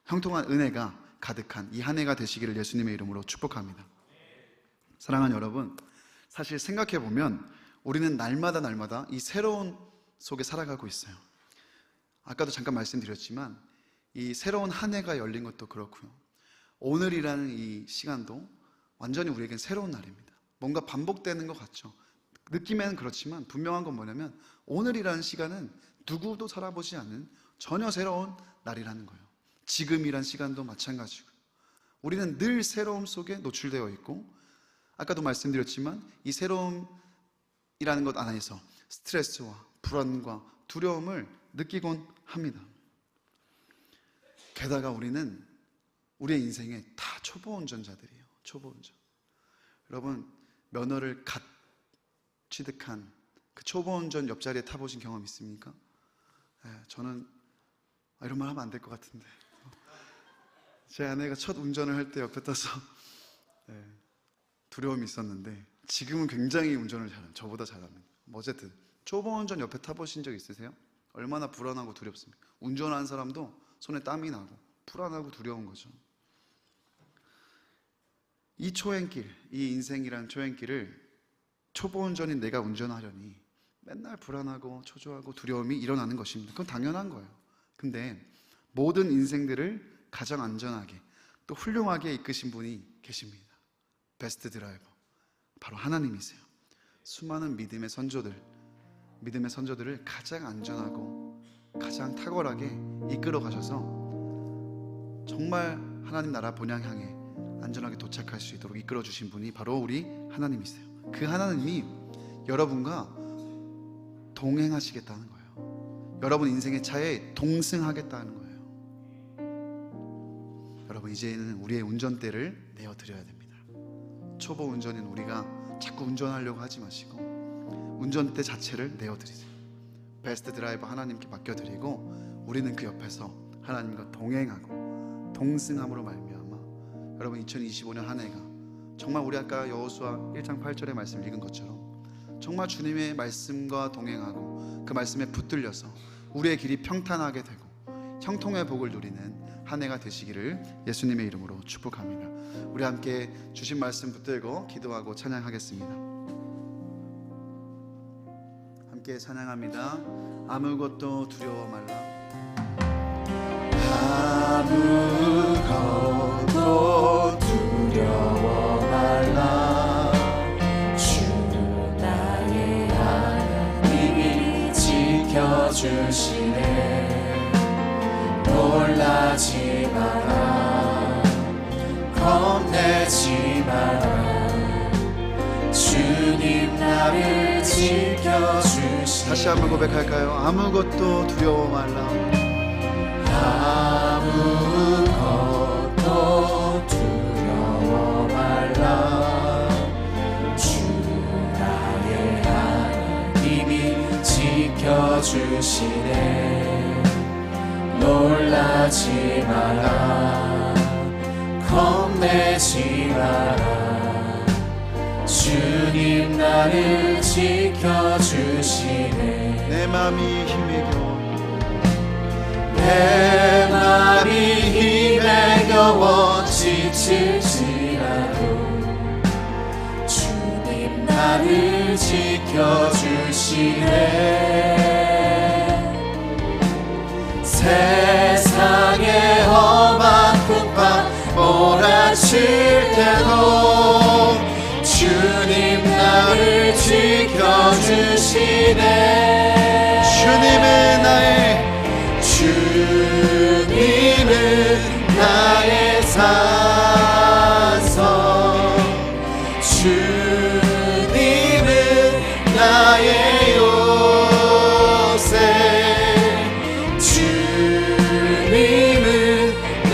형통한 은혜가 가득한 이 한 해가 되시기를 예수님의 이름으로 축복합니다. 사랑하는 여러분, 사실 생각해보면 우리는 날마다 이 새로운 속에 살아가고 있어요. 아까도 잠깐 말씀드렸지만 이 새로운 한 해가 열린 것도 그렇고요, 오늘이라는 이 시간도 완전히 우리에겐 새로운 날입니다. 뭔가 반복되는 것 같죠. 느낌에는 그렇지만 분명한 건 뭐냐면 오늘이라는 시간은 누구도 살아보지 않는 전혀 새로운 날이라는 거예요. 지금이란 시간도 마찬가지고 우리는 늘 새로움 속에 노출되어 있고, 아까도 말씀드렸지만 이 새로움이라는 것 안에서 스트레스와 불안과 두려움을 느끼곤 합니다. 게다가 우리는 우리의 인생에 다 초보 운전자들이에요. 초보 운전. 여러분, 면허를 갓 취득한 그 초보 운전 옆자리에 타보신 경험 있습니까? 저는 이런 말 하면 안 될 것 같은데, 제 아내가 첫 운전을 할 때 옆에 타서 두려움이 있었는데 지금은 굉장히 운전을 잘합니다. 저보다 잘합니다. 어쨌든 초보 운전 옆에 타보신 적 있으세요? 얼마나 불안하고 두렵습니까? 운전하는 사람도 손에 땀이 나고 불안하고 두려운 거죠. 이 초행길, 이 인생이란 초행길을 초보 운전인 내가 운전하려니 맨날 불안하고 초조하고 두려움이 일어나는 것입니다. 그건 당연한 거예요. 근데 모든 인생들을 가장 안전하게 또 훌륭하게 이끄신 분이 계십니다. 베스트 드라이버, 바로 하나님이세요. 수많은 믿음의 선조들을 가장 안전하고 가장 탁월하게 이끌어 가셔서 정말 하나님 나라 본향 향해 안전하게 도착할 수 있도록 이끌어 주신 분이 바로 우리 하나님이세요. 그 하나님이 여러분과 동행하시겠다는 거예요. 여러분 인생의 차에 동승하겠다는 거예요. 여러분, 이제는 우리의 운전대를 내어드려야 됩니다. 초보 운전인 우리가 자꾸 운전하려고 하지 마시고 운전대 자체를 내어드리세요. 베스트 드라이버 하나님께 맡겨드리고 우리는 그 옆에서 하나님과 동행하고 동승함으로 말미암아 여러분 2025년 한 해가 정말 우리 아까 여호수아 1장 8절의 말씀을 읽은 것처럼 정말 주님의 말씀과 동행하고 그 말씀에 붙들려서 우리의 길이 평탄하게 되고 형통의 복을 누리는 한 해가 되시기를 예수님의 이름으로 축복합니다. 우리 함께 주신 말씀 붙들고 기도하고 찬양하겠습니다. 함께 찬양합니다. 아무것도 두려워 말라. 아무것도 두려워 말라. 주 나의 하나님이 지켜주시네. 놀라지 마라. 겁내지 마라. 주님 나를 지켜주시네. 다시 한번 고백할까요? 아무것도 두려워 말라. 아무것도 두려워 말라. 주 나의 하나님이 지켜주시네. 놀라지 마라. 겁내지 마라. 주님 나를 지켜주시네. 내 맘이 힘에 겨워 내 맘이 힘에 겨워 지칠지라도 주님 나를 지켜주시네. 세상의 험한 풍파 몰아칠 때도 주님 나를 지켜주시네. 주님은 나의 산성. 주님은 나의 요새. 주님은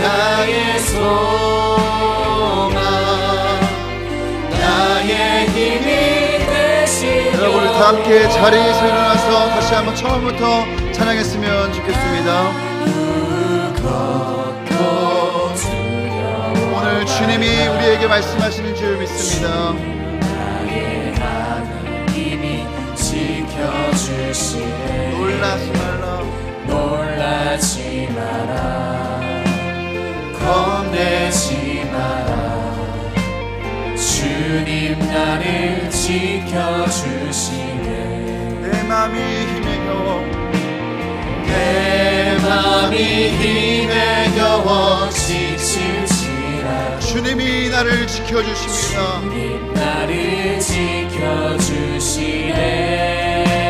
나의 소망. 나의 힘이 되시오. 여러분 우리 다 함께 자리에서 일어나서 다시 한번 처음부터 찬양했으면 좋겠습니다. 오늘 주님이 우리에게 말씀하시는 줄 믿습니다. 나의 하나님이 지켜주시네. 놀라지 말라. 놀라지 마라. 겁내지 마라. 주님 나를 지켜주시네. 내 맘이 힘에 겨워 내 맘이 힘에 겨워 지칠지라 주님이 나를 지켜주십니다. 주님 나를 지켜주시네.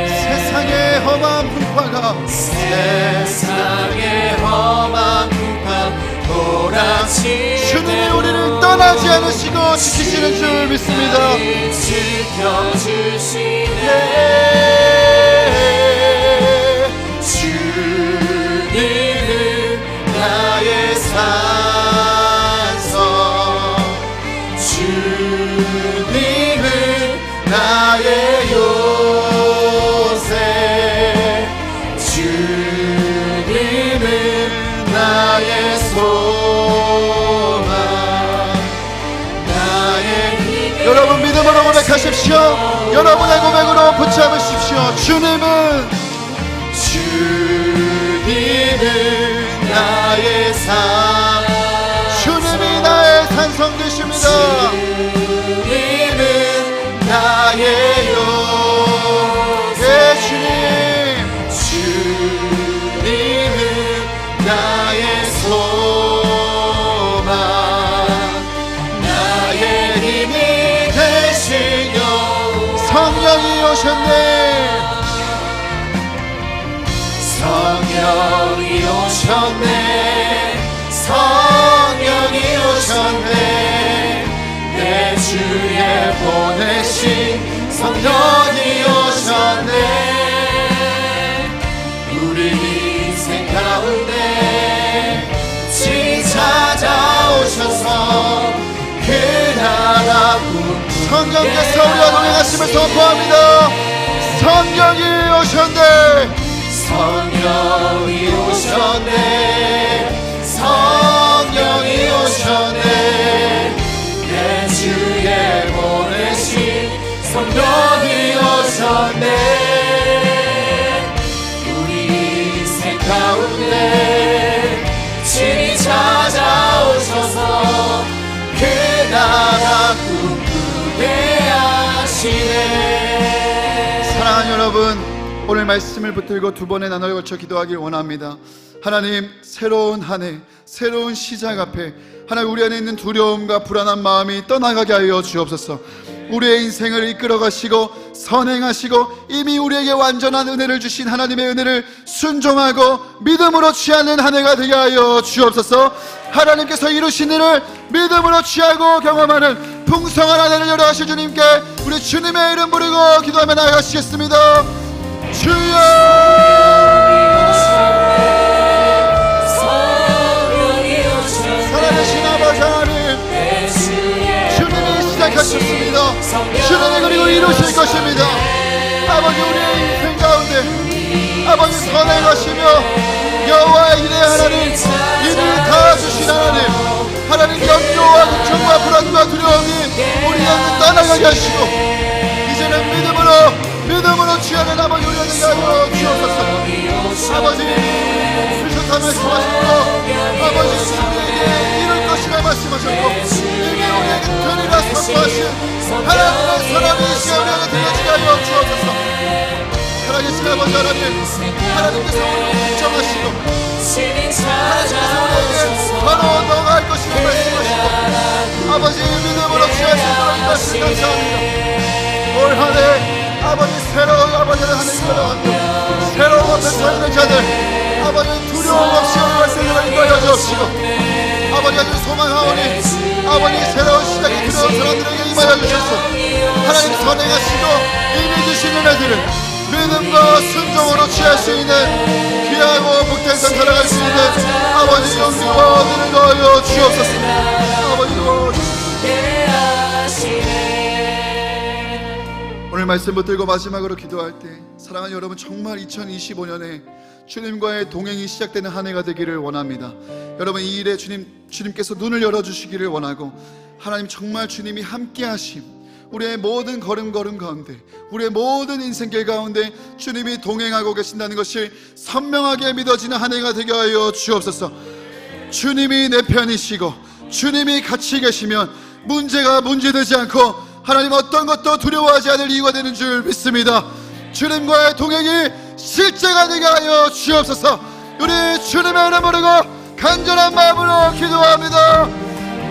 세상의 험한 풍파가 세상의 험한 풍파 몰아칠 주님이 우리를 떠나지 않으시고 지키시는 줄 믿습니다. 지켜주시네. 주님은 나의 산성. 주님은 나의 요새. 주님은 나의 소망. 나의 힘이 여러분 믿음으로 고백하십시오. 여러분의 고백으로 붙잡으십시오. 주님은 나의 산. 주님이 나의 산성 되십니다. 주님은 나의 요새. 주님 주님은 나의 소망. 나의 힘이 되시며 성령이 오셨네. 성령이 오셨네. 성령이 오셨네. 내 주에 보내신 성령이 오셨네. 우리 인생 가운데 찾아오셔서 그 나라 꿈 성령께서 우리와 동행하심을 선포합니다. 성령이 오셨네. 성령이 오셨네. 성령이 오셨네. 내 주에 보내신 성령이 오셨네. 우리 인생 가운데 친히 찾아오셔서 그 나라 꿈꾸게 하시네. 사랑하는 여러분, 오늘 말씀을 붙들고 두 번의 나눠 걸쳐 기도하길 원합니다. 하나님, 새로운 한 해, 새로운 시작 앞에 하나님, 우리 안에 있는 두려움과 불안한 마음이 떠나가게 하여 주옵소서. 우리의 인생을 이끌어 가시고 선행하시고 이미 우리에게 완전한 은혜를 주신 하나님의 은혜를 순종하고 믿음으로 취하는 한 해가 되게 하여 주옵소서. 하나님께서 이루신 일을 믿음으로 취하고 경험하는 풍성한 한 해를 열어가실 주님께 우리 주님의 이름 부르고 기도하며 나아가시겠습니다. 주여, 살아계신 아버지 하나님, 주님이 시작하셨습니다. 주님이 그리고 이루실 것입니다. 아버지, 우리의 인생 가운데 아버지 선행하시며 여호와의 일에 하나님 이미 다 주신 하나님, 하나님 염려와 걱정과 불안과 두려움이 우리에게 떠나가게 하시고 이제는 믿음으로 취하는 아버지 우리가 되게 하여 주옵소서. 아버지, 주셨다 말씀하셨고 아버지 우리에게 이룰 것이라 말씀하셨고 이미 우리에게 되리라 선포하신 하나님의 선함이 이 시간 우리에게 들려지게 하여 주옵소서. 살아계신 아버지 하나님, 하나님께서 우리를 인정하시고 하나님께서 우리에게 바로 너가 할 것이라 말씀하시고 아버지 믿음으로 취하신 그런 말씀 감사합니다. 올 한해 아버지 새로운 아버지를 하나님 걸어가고 새로운 앞에 서 있는 자들 아버지 두려움 없이 우리 말씀을 인도하여 주옵시고 아버지 아주 소망하오니 아버지 새로운 시작이 두려운 사람들에게 임하여 주셔서 하나님 선행하시고 이미 주신 은혜들을 믿음과 순종으로 취할 수 있는 귀하고 복된 삶 살아갈 수 있는 아버지 용기와 은혜를 더하여 주옵소서. 아버지 오늘 말씀 붙들고 마지막으로 기도할 때 사랑하는 여러분, 정말 2025년에 주님과의 동행이 시작되는 한 해가 되기를 원합니다. 여러분, 이 일에 주님께서 눈을 열어주시기를 원하고 하나님 정말 주님이 함께 하심, 우리의 모든 걸음 가운데 우리의 모든 인생길 가운데 주님이 동행하고 계신다는 것이 선명하게 믿어지는 한 해가 되게 하여 주옵소서. 주님이 내 편이시고 주님이 같이 계시면 문제가 문제되지 않고 하나님 어떤 것도 두려워하지 않을 이유가 되는 줄 믿습니다. 주님과의 동행이 실제가 되게 하여 주옵소서. 우리 주님의 이름 부르고 간절한 마음으로 기도합니다.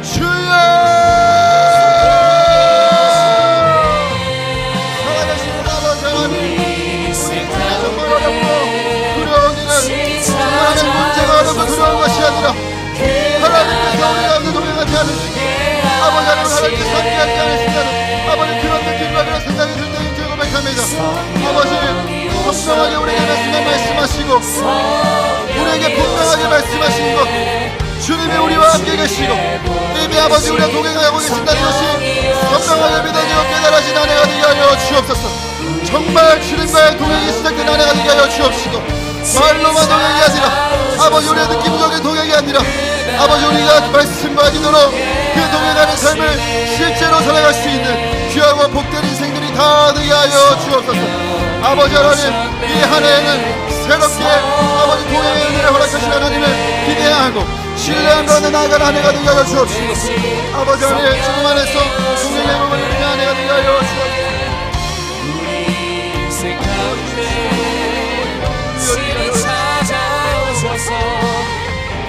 주여, 살아계신 아버지 하나님, 우리 정말 어렵고 두려운 일은 하나님 문제가 어렵고 두려운 것이 아니라 하나님께서 우리 가운데 동행하지 않으시고 아버지 하나님 하나님께서 함께하지 않으신다는 아버지 그런 느낌과 그런 생각이 들 때인 줄 고백합니다. 아버지 분명하게 우리에게 말씀하시고 우리에게 분명하게 말씀하시는 것 주님이 우리와 함께 계시고 이미 아버지 우리와 동행하고 계신다는 것이 분명하게 믿어지고 깨달아진 한 해가 되게 하여 주옵소서. 정말 주님과의 동행이 시작된 한 해가 되게 하여 주옵시고 말로만 동행이 아니라 아버지 우리의 느낌적인 동행이 아니라 아버지 우리가 말씀과 기도로 그 동행하는 삶을 실제로 살아갈 수 있는 귀하고 복된 인생들이 다 되게 하여 주옵소서. 아버지 하나님, 이 한 해에는 새롭게 아버지 동행의 은혜를 허락하신 하나님을 기대하고 신뢰하며 나아가는 한 해가 되게 하여 주옵시고 아버지 하나님 주님 안에서 동행의 몸을 누리는 한 해가 되게 하여 주옵시고 주님이 찾아오셔서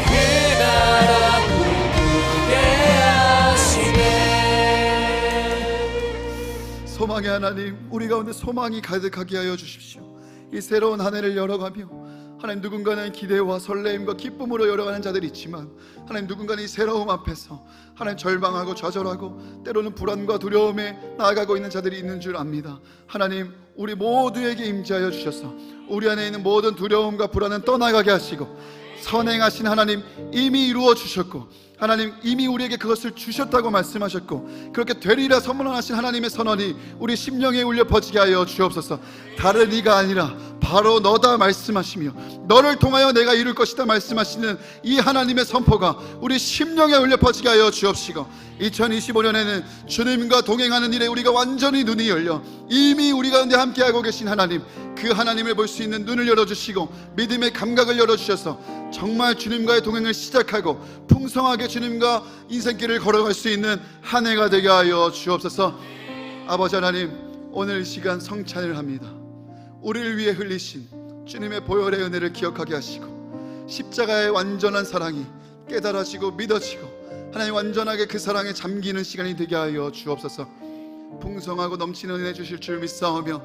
그 나라 꿈꾸게 하시네. 소망의 하나님, 우리 가운데 소망이 가득하게 하여 주십시오. 이 새로운 한 해를 열어가며 하나님 누군가는 기대와 설레임과 기쁨으로 열어가는 자들이 있지만 하나님 누군가는 이 새로움 앞에서 하나님 절망하고 좌절하고 때로는 불안과 두려움에 나아가고 있는 자들이 있는 줄 압니다. 하나님 우리 모두에게 임재하여 주셔서 우리 안에 있는 모든 두려움과 불안은 떠나가게 하시고 선행하신 하나님 이미 이루어 주셨고 하나님 이미 우리에게 그것을 주셨다고 말씀하셨고 그렇게 되리라 선언하신 하나님의 선언이 우리 심령에 울려 퍼지게 하여 주옵소서. 다른 이가 아니라 바로 너다 말씀하시며 너를 통하여 내가 이룰 것이다 말씀하시는 이 하나님의 선포가 우리 심령에 울려 퍼지게 하여 주옵시고 2025년에는 주님과 동행하는 일에 우리가 완전히 눈이 열려 이미 우리 가운데 함께하고 계신 하나님, 그 하나님을 볼 수 있는 눈을 열어주시고 믿음의 감각을 열어주셔서 정말 주님과의 동행을 시작하고 풍성하게 주님과 인생길을 걸어갈 수 있는 한 해가 되게 하여 주옵소서. 아버지 하나님, 오늘 이 시간 성찬을 합니다. 우리를 위해 흘리신 주님의 보혈의 은혜를 기억하게 하시고 십자가의 완전한 사랑이 깨달아지고 믿어지고 하나님 완전하게 그 사랑에 잠기는 시간이 되게 하여 주옵소서. 풍성하고 넘치는 은혜 주실 줄 믿사오며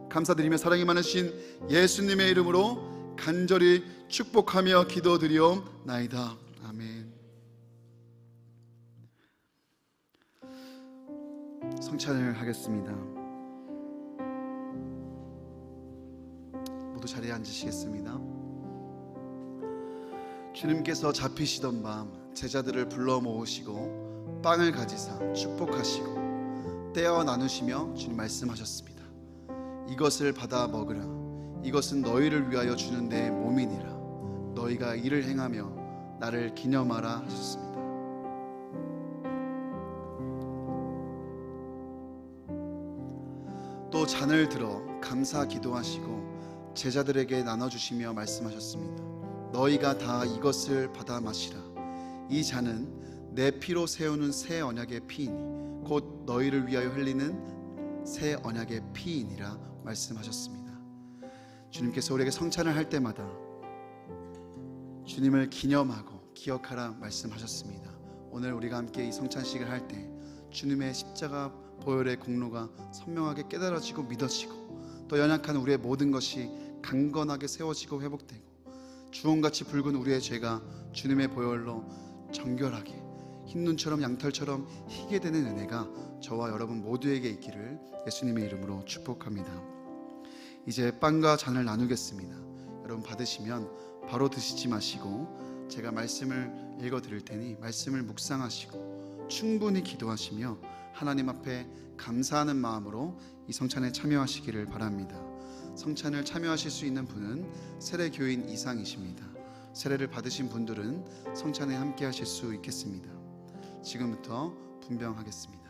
감사드리며 사랑이 많으신 예수님의 이름으로 간절히 축복하며 기도드리옵나이다. 아멘. 성찬을 하겠습니다. 모두 자리에 앉으시겠습니다. 주님께서 잡히시던 밤 제자들을 불러 모으시고 빵을 가지사 축복하시고 떼어 나누시며 주님 말씀하셨습니다. 이것을 받아 먹으라. 이것은 너희를 위하여 주는 내 몸이니라. 너희가 이를 행하며 나를 기념하라 하셨습니다. 또 잔을 들어 감사 기도하시고 제자들에게 나눠주시며 말씀하셨습니다. 너희가 다 이것을 받아 마시라. 이 잔은 내 피로 세우는 새 언약의 피이니 곧 너희를 위하여 흘리는 새 언약의 피이니라 말씀하셨습니다. 주님께서 우리에게 성찬을 할 때마다 주님을 기념하고 기억하라 말씀하셨습니다. 오늘 우리가 함께 이 성찬식을 할 때 주님의 십자가 보혈의 공로가 선명하게 깨달아지고 믿어지고 또 연약한 우리의 모든 것이 강건하게 세워지고 회복되고 주홍같이 붉은 우리의 죄가 주님의 보혈로 정결하게 흰눈처럼 양털처럼 희게 되는 은혜가 저와 여러분 모두에게 있기를 예수님의 이름으로 축복합니다. 이제 빵과 잔을 나누겠습니다. 여러분 받으시면 바로 드시지 마시고 제가 말씀을 읽어 드릴 테니 말씀을 묵상하시고 충분히 기도하시며 하나님 앞에 감사하는 마음으로 이 성찬에 참여하시기를 바랍니다. 성찬을 참여하실 수 있는 분은 세례교인 이상이십니다. 세례를 받으신 분들은 성찬에 함께 하실 수 있겠습니다. 지금부터 분병하겠습니다.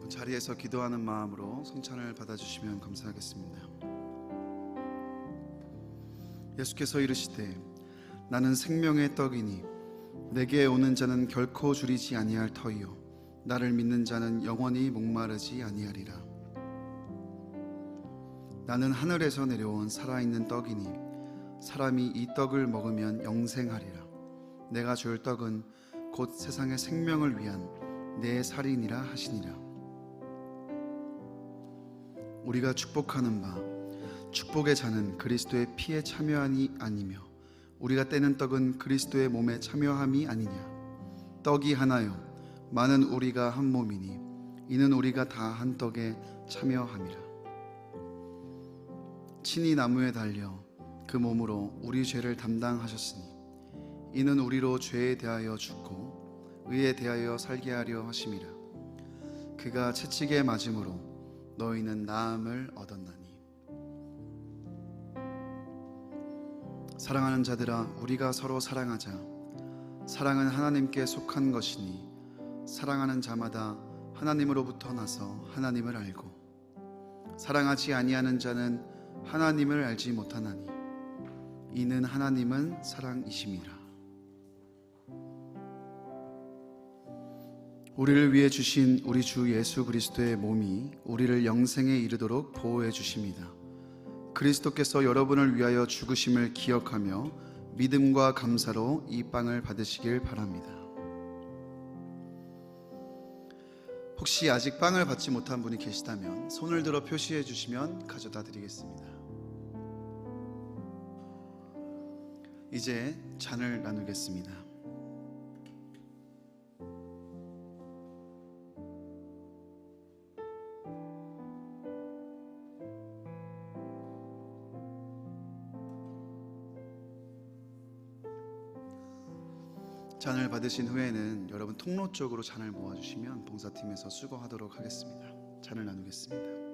자리에서 기도하는 마음으로 성찬을 받아주시면 감사하겠습니다. 예수께서 이르시되 나는 생명의 떡이니 내게 오는 자는 결코 줄이지 아니할 터이요 나를 믿는 자는 영원히 목마르지 아니하리라. 나는 하늘에서 내려온 살아있는 떡이니 사람이 이 떡을 먹으면 영생하리라. 내가 줄 떡은 곧 세상의 생명을 위한 내 살이니라 하시니라. 우리가 축복하는 바 축복의 잔은 그리스도의 피에 참여하니 아니며 우리가 떼는 떡은 그리스도의 몸에 참여함이 아니냐. 떡이 하나요 많은 우리가 한 몸이니 이는 우리가 다 한 떡에 참여함이라. 친히 나무에 달려 그 몸으로 우리 죄를 담당하셨으니 이는 우리로 죄에 대하여 죽고 의에 대하여 살게 하려 하심이라. 그가 채찍에 맞음으로 너희는 나음을 얻었나니. 사랑하는 자들아 우리가 서로 사랑하자. 사랑은 하나님께 속한 것이니 사랑하는 자마다 하나님으로부터 나서 하나님을 알고 사랑하지 아니하는 자는 하나님을 알지 못하나니 이는 하나님은 사랑이심이라. 우리를 위해 주신 우리 주 예수 그리스도의 몸이 우리를 영생에 이르도록 보호해 주십니다. 그리스도께서 여러분을 위하여 죽으심을 기억하며 믿음과 감사로 이 빵을 받으시길 바랍니다. 혹시 아직 빵을 받지 못한 분이 계시다면 손을 들어 표시해 주시면 가져다 드리겠습니다. 이제 잔을 나누겠습니다. 잔을 받으신 후에는 여러분 통로 쪽으로 잔을 모아주시면 봉사팀에서 수거하도록 하겠습니다. 잔을 나누겠습니다.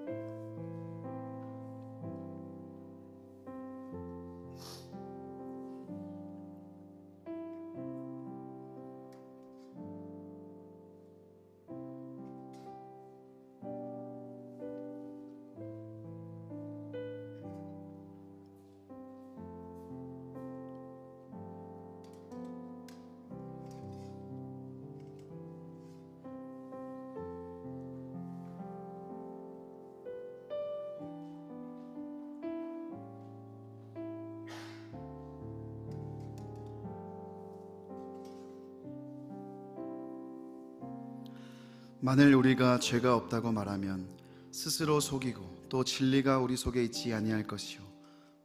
만일 우리가 죄가 없다고 말하면 스스로 속이고 또 진리가 우리 속에 있지 아니할 것이요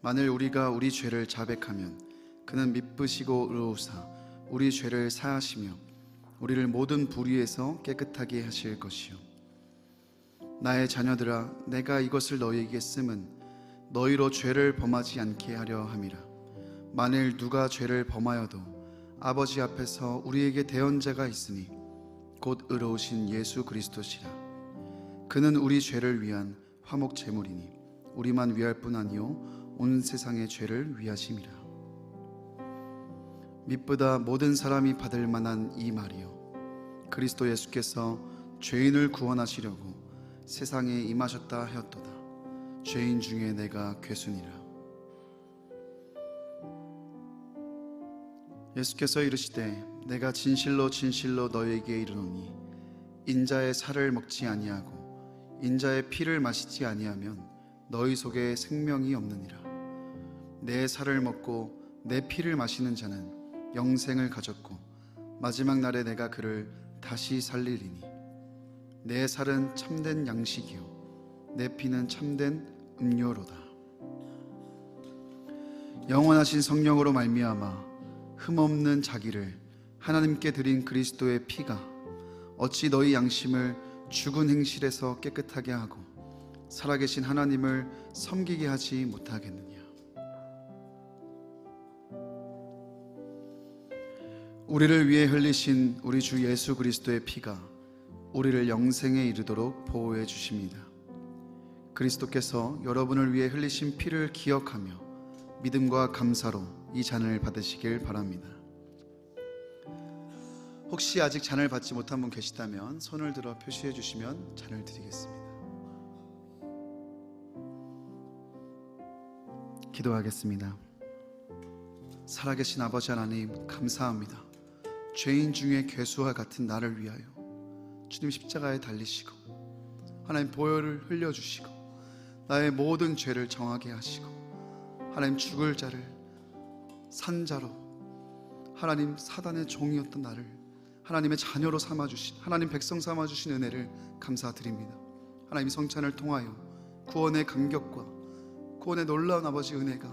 만일 우리가 우리 죄를 자백하면 그는 미쁘시고 의로우사 우리 죄를 사하시며 우리를 모든 불의에서 깨끗하게 하실 것이요 나의 자녀들아 내가 이것을 너희에게 쓰면 너희로 죄를 범하지 않게 하려 함이라. 만일 누가 죄를 범하여도 아버지 앞에서 우리에게 대언자가 있으니 곧 의로우신 예수 그리스도시라. 그는 우리 죄를 위한 화목 제물이니 우리만 위할 뿐 아니요 온 세상의 죄를 위하심이라. 밑보다 모든 사람이 받을 만한 이 말이요 그리스도 예수께서 죄인을 구원하시려고 세상에 임하셨다 하였도다. 죄인 중에 내가 괴순이라. 예수께서 이르시되 내가 진실로 진실로 너희에게 이르노니 인자의 살을 먹지 아니하고 인자의 피를 마시지 아니하면 너희 속에 생명이 없느니라. 내 살을 먹고 내 피를 마시는 자는 영생을 가졌고 마지막 날에 내가 그를 다시 살리리니 내 살은 참된 양식이요 내 피는 참된 음료로다. 영원하신 성령으로 말미암아 흠없는 자기를 하나님께 드린 그리스도의 피가 어찌 너희 양심을 죽은 행실에서 깨끗하게 하고 살아계신 하나님을 섬기게 하지 못하겠느냐. 우리를 위해 흘리신 우리 주 예수 그리스도의 피가 우리를 영생에 이르도록 보호해 주십니다. 그리스도께서 여러분을 위해 흘리신 피를 기억하며 믿음과 감사로 이 잔을 받으시길 바랍니다. 혹시 아직 잔을 받지 못한 분 계시다면 손을 들어 표시해 주시면 잔을 드리겠습니다. 기도하겠습니다. 살아계신 아버지 하나님 감사합니다. 죄인 중에 괴수와 같은 나를 위하여 주님 십자가에 달리시고 하나님 보혈을 흘려주시고 나의 모든 죄를 정하게 하시고 하나님 죽을 자를 산 자로 하나님 사단의 종이었던 나를 하나님의 자녀로 삼아주신 하나님 백성 삼아주신 은혜를 감사드립니다. 하나님 성찬을 통하여 구원의 감격과 구원의 놀라운 아버지 은혜가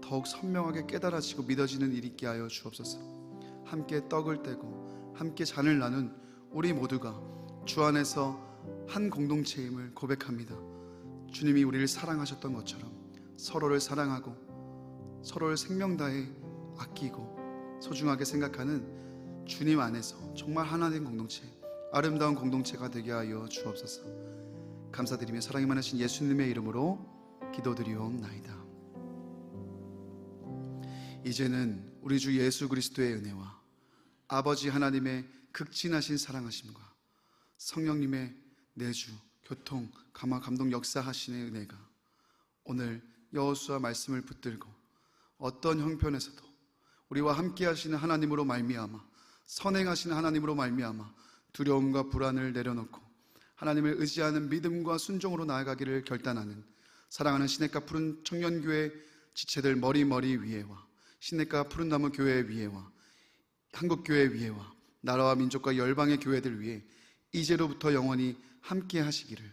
더욱 선명하게 깨달아지고 믿어지는 일이 있게 하여 주옵소서. 함께 떡을 떼고 함께 잔을 나눈 우리 모두가 주 안에서 한 공동체임을 고백합니다. 주님이 우리를 사랑하셨던 것처럼 서로를 사랑하고 서로를 생명 다해 아끼고 소중하게 생각하는 주님 안에서 정말 하나된 공동체, 아름다운 공동체가 되게 하여 주옵소서. 감사드리며 사랑이 많으신 예수님의 이름으로 기도드리옵나이다. 이제는 우리 주 예수 그리스도의 은혜와 아버지 하나님의 극진하신 사랑하심과 성령님의 내주, 교통, 감화, 감동 역사하시는 은혜가 오늘 여호수아 말씀을 붙들고 어떤 형편에서도 우리와 함께 하시는 하나님으로 말미암아 선행하시는 하나님으로 말미암아 두려움과 불안을 내려놓고 하나님을 의지하는 믿음과 순종으로 나아가기를 결단하는 사랑하는 시냇가 푸른 청년교회 지체들 머리 위에와 시냇가 푸른나무 교회 위에와 한국교회 위에와 나라와 민족과 열방의 교회들 위에 이제로부터 영원히 함께 하시기를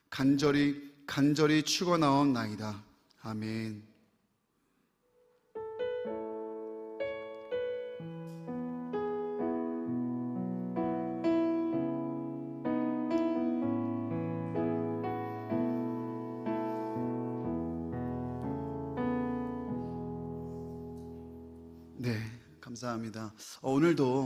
간절히 축원하옵나이다. 아멘. 네, 감사합니다. 오늘도